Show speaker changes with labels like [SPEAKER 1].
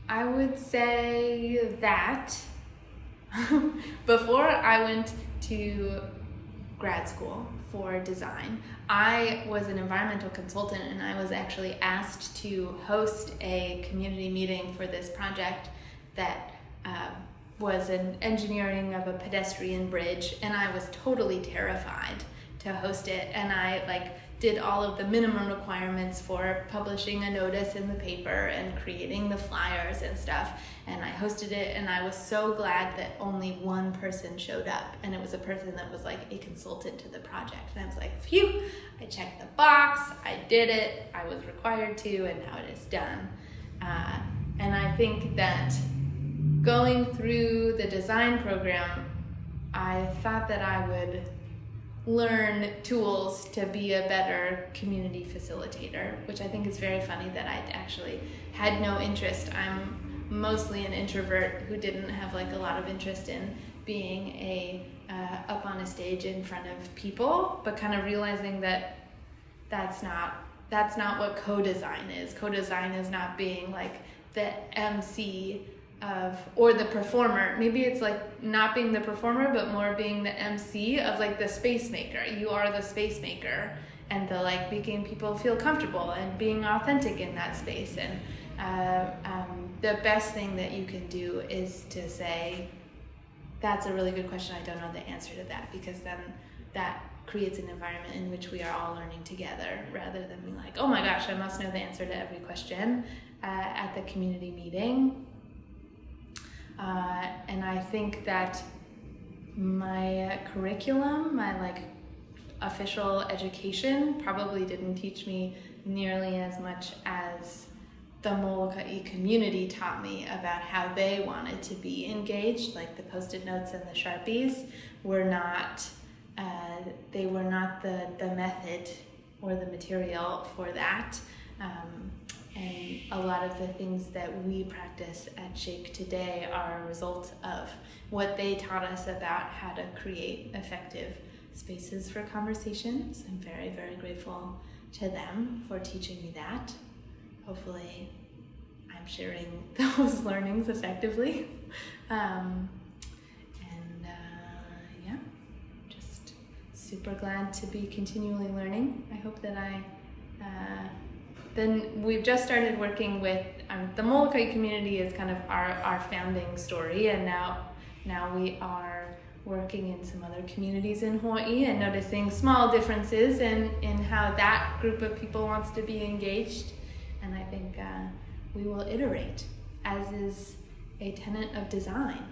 [SPEAKER 1] I would say that before I went to grad school for design, I was an environmental consultant, and I was actually asked to host a community meeting for this project that was an engineering of a pedestrian bridge, and I was totally terrified to host it. And I did all of the minimum requirements for publishing a notice in the paper and creating the flyers and stuff, and I hosted it, and I was so glad that only one person showed up, and it was a person that was like a consultant to the project. And I was like, phew, I checked the box, I did it, I was required to, and now it is done. And I think that going through the design program, I thought that I would learn tools to be a better community facilitator, which I think is very funny that I actually had no interest. I'm mostly an introvert who didn't have a lot of interest in being up on a stage in front of people, but kind of realizing that that's not what co-design is. Co-design is not being the MC or the performer. Maybe it's not being the performer, but more being the MC of the space maker. You are the space maker, and the making people feel comfortable and being authentic in that space. And the best thing that you can do is to say, that's a really good question, I don't know the answer to that, because then that creates an environment in which we are all learning together, rather than being oh my gosh, I must know the answer to every question at the community meeting. And I think that my curriculum, my official education, probably didn't teach me nearly as much as the Molokai community taught me about how they wanted to be engaged. The Post-it notes and the Sharpies were not, they were not the method or the material for that. And a lot of the things that we practice at Shake today are a result of what they taught us about how to create effective spaces for conversations. I'm very, very grateful to them for teaching me that. Hopefully, I'm sharing those learnings effectively. Yeah, just super glad to be continually learning. I hope that then we've just started working with, the Molokai community is kind of our founding story, and now we are working in some other communities in Hawaii and noticing small differences in how that group of people wants to be engaged. And I think we will iterate, as is a tenet of design.